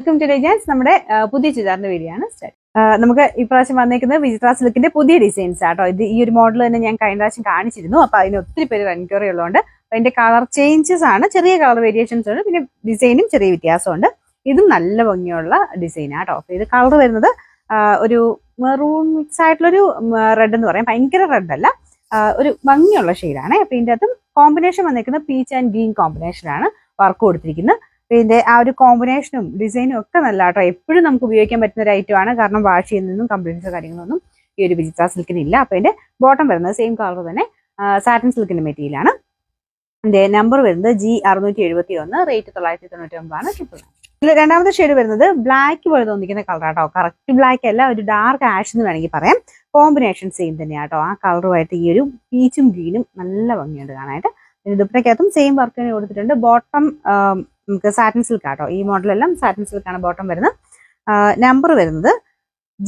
Welcome to ഡിജൈൻസ്. നമ്മുടെ പുതിയ ചുരിദാറിന്റെ video ആണ് സ്റ്റാർട്ട്. നമുക്ക് ഇപ്രാവശ്യം വന്നേക്കുന്നത് വിചിത്ര സിൽക്കിന്റെ പുതിയ ഡിസൈൻസ് ആട്ടോ. ഇത് ഈ ഒരു മോഡൽ തന്നെ ഞാൻ കഴിഞ്ഞ പ്രാവശ്യം കാണിച്ചിരുന്നു. അപ്പൊ അതിന് ഒത്തിരി പേര് എൻക്വയറി ഉള്ളതുകൊണ്ട് അതിന്റെ കളർ ചേഞ്ചസ് ആണ്, ചെറിയ കളർ വേരിയേഷൻസ് ഉണ്ട്, പിന്നെ ഡിസൈനും ചെറിയ വ്യത്യാസമുണ്ട്. ഇതും നല്ല ഭംഗിയുള്ള ഡിസൈൻ ആട്ടോ. അപ്പൊ ഇത് കളർ വരുന്നത് ഒരു മെറൂൺ മിക്സ് ആയിട്ടുള്ളൊരു റെഡ് എന്ന് പറയാം. ഭയങ്കര റെഡ് അല്ല, ഒരു ഭംഗിയുള്ള ഷെയ്ഡാണ്. അപ്പൊ ഇതിന്റെ അകത്തും കോമ്പിനേഷൻ വന്നിരിക്കുന്നത് പീച്ച് ആൻഡ് ഗ്രീൻ കോമ്പിനേഷനാണ് വർക്ക് കൊടുത്തിരിക്കുന്നത്. ഇതിന്റെ ആ ഒരു കോമ്പിനേഷനും ഡിസൈനും ഒക്കെ നല്ല കേട്ടോ. എപ്പോഴും നമുക്ക് ഉപയോഗിക്കാൻ പറ്റുന്ന ഒരു ഐറ്റം ആണ്. കാരണം വാഷ് ചെയ്യുന്നതും കംപ്ലൈൻസോ കാര്യങ്ങളൊന്നും ഈ ഒരു വിചിത്ര സിൽക്കിന് ഇല്ല. അപ്പൊ ഇതിന്റെ ബോട്ടം വരുന്നത് സെയിം കളർ തന്നെ സാറ്റിൻ സിൽക്കിന്റെ മെറ്റീരിയൽ ആണ്. ഇതിന്റെ നമ്പർ വരുന്നത് G671, റേറ്റ് 999 ഇതിൽ രണ്ടാമത്തെ ഷെയ്ഡ് വരുന്നത് ബ്ലാക്ക് പോലെ തോന്നിക്കുന്ന കളർ ആട്ടോ. കറക്റ്റ് ബ്ലാക്ക് അല്ല, ഒരു ഡാർക്ക് ആഷ് എന്ന് വേണമെങ്കിൽ പറയാം. കോമ്പിനേഷൻ സെയിം തന്നെയാട്ടോ. ആ കളറുമായിട്ട് ഈ ഒരു പീച്ചും ഗ്രീനും നല്ല ഭംഗിയുണ്ട് കാണാനായിട്ട്. ദുപ്പട്ടയ്ക്കകത്തും സെയിം വർക്ക് തന്നെ കൊടുത്തിട്ടുണ്ട്. ബോട്ടം നമുക്ക് സാറ്റിൻ സിൽക്ക് ആട്ടോ. ഈ മോഡലെല്ലാം സാറ്റിൻ സിൽക്കാണ് ബോട്ടം വരുന്നത്. നമ്പർ വരുന്നത്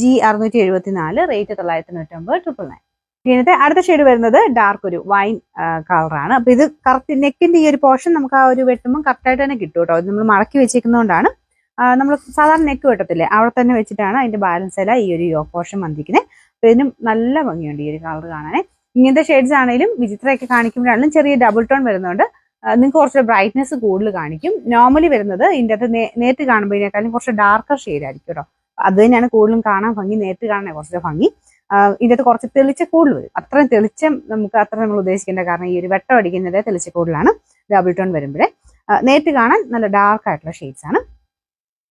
G674, റേറ്റ് 999. ഇതിനകത്തെ അടുത്ത ഷെയ്ഡ് വരുന്നത് ഡാർക്ക് ഒരു വൈൻ കളറാണ്. അപ്പൊ ഇത് കറക്റ്റ് നെക്കിന്റെ ഈ ഒരു പോർഷൻ നമുക്ക് ആ ഒരു വെട്ടുമ്പോൾ കറക്റ്റായിട്ട് തന്നെ കിട്ടും കേട്ടോ. ഇത് നമ്മൾ മടക്കി വെച്ചേക്കുന്നതുകൊണ്ടാണ്. നമ്മൾ സാധാരണ നെക്ക് വെട്ടത്തില്ലേ, അവിടെ തന്നെ വെച്ചിട്ടാണ് അതിന്റെ ബാലൻസ് എല്ലാം ഈ ഒരു യോ പോർഷൻ വന്നിരിക്കുന്നത്. അപ്പൊ ഇതിനും നല്ല ഭംഗിയുണ്ട് ഈ ഒരു കളർ കാണാനേ. ഇങ്ങനത്തെ ഷെയ്ഡ്സ് ആണെങ്കിലും വിചിത്രയൊക്കെ കാണിക്കുമ്പോഴാണെങ്കിലും ചെറിയ ഡബിൾ ടോൺ വരുന്നുണ്ട്. നിങ്ങൾക്ക് കുറച്ച് ബ്രൈറ്റ്നെസ് കൂടുതൽ കാണിക്കും. നോർമലി വരുന്നത് ഇതിൻ്റെ അകത്ത് നേരിട്ട് കാണുമ്പോഴേക്കാളും കുറച്ച് ഡാർക്കർ ഷെയ്ഡ് ആയിരിക്കും കേട്ടോ. അത് തന്നെയാണ് കൂടുതലും കാണാൻ ഭംഗി, നേരിട്ട് കാണാൻ കുറച്ച് ഭംഗി. ഇതിൻ്റെ അകത്ത് കുറച്ച് തെളിച്ച കൂടുതൽ വരും. അത്രയും തെളിച്ചം നമുക്ക് അത്ര നമ്മൾ ഉദ്ദേശിക്കേണ്ട, കാരണം ഈ ഒരു വെട്ടം അടിക്കുന്നത് തെളിച്ച കൂടുതലാണ് ഡബിൾ ടോൺ വരുമ്പോഴേ. നേരിട്ട് കാണാൻ നല്ല ഡാർക്ക് ആയിട്ടുള്ള ഷെയ്ഡ്സ് ആണ്.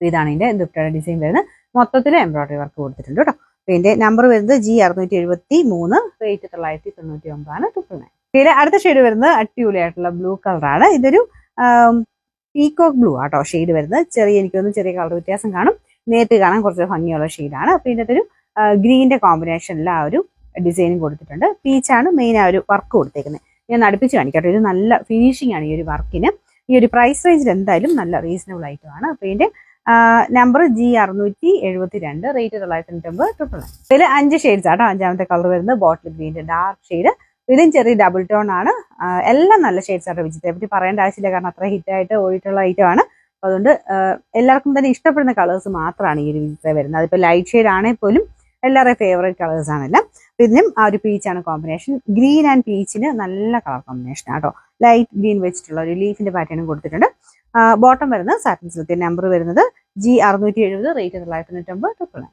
ഇതാണ് ഇതിന്റെ ദുപ്പട്ടയുടെ ഡിസൈൻ വരുന്നത്. മൊത്തത്തിൽ എംബ്രോയിഡറി വർക്ക് കൊടുത്തിട്ടുണ്ട് കേട്ടോ. ഇതിന്റെ നമ്പർ വരുന്നത് G673, റേറ്റ് 999. ഇതിലെ അടുത്ത ഷെയ്ഡ് വരുന്നത് അടിപൊളിയായിട്ടുള്ള ബ്ലൂ കളറാണ്. ഇതൊരു പീകോക്ക് ബ്ലൂ ആട്ടോ ഷെയ്ഡ് വരുന്നത്. എനിക്കൊന്നും ചെറിയ കളർ വ്യത്യാസം കാണും. നേരിട്ട് കാണാൻ കുറച്ച് ഭംഗിയുള്ള ഷെയ്ഡാണ്. അപ്പൊ ഇതിൻ്റെ ഒരു ഗ്രീനിന്റെ കോമ്പിനേഷനിൽ ആ ഒരു ഡിസൈനും കൊടുത്തിട്ടുണ്ട്. പീച്ചാണ് മെയിൻ ആ ഒരു വർക്ക് കൊടുത്തേക്കുന്നത്. ഞാൻ അടുപ്പിച്ച് കാണിക്കട്ടെ. ഇത് നല്ല ഫിനിഷിംഗ് ആണ് ഈ ഒരു വർക്കിന്. ഈ ഒരു പ്രൈസ് റേഞ്ചിൽ എന്തായാലും നല്ല റീസണബിൾ ആയിട്ടുമാണ്. അപ്പൊ ഇതിന്റെ നമ്പർ G672, റേറ്റ് 999. ഇതിൽ 5 ഷെയ്ഡ്സ് ആട്ടോ. അഞ്ചാമത്തെ കളർ വരുന്നത് ബോട്ടിൽ ഗ്രീൻ്റെ ഡാർക്ക് ഷെയ്ഡ്. ഇതും ചെറിയ ഡബിൾ ടോൺ ആണ്. എല്ലാം നല്ല ഷെയ്ഡ്സ് ആട്ടോ. വിചിത്രയെ പറ്റി പറയേണ്ട ആവശ്യമില്ല, കാരണം അത്ര ഹിറ്റായിട്ട് ഓടിയിട്ടുള്ള ഐറ്റം ആണ്. അതുകൊണ്ട് എല്ലാവർക്കും തന്നെ ഇഷ്ടപ്പെടുന്ന കളേഴ്സ് മാത്രമാണ് ഈ ഒരു വിചിത്ര വരുന്നത്. അതിപ്പോൾ ലൈറ്റ് ഷെയ്ഡ് ആണെങ്കിൽ പോലും എല്ലാവരുടെയും ഫേവറേറ്റ് കളേഴ്സ് ആണെല്ലാം. ഇതിനും ആ ഒരു പീച്ചാണ് കോമ്പിനേഷൻ. ഗ്രീൻ ആൻഡ് പീച്ചിന് നല്ല കളർ കോമ്പിനേഷൻ ആട്ടോ. ലൈറ്റ് ഗ്രീൻ വെച്ചിട്ടുള്ള ഒരു ലീഫിന്റെ പാറ്റേണും കൊടുത്തിട്ടുണ്ട്. ബോട്ടം വരുന്നത് സാറ്റിൻ സിൽക്ക്. നമ്പർ വരുന്നത് G670, റേറ്റ് 999.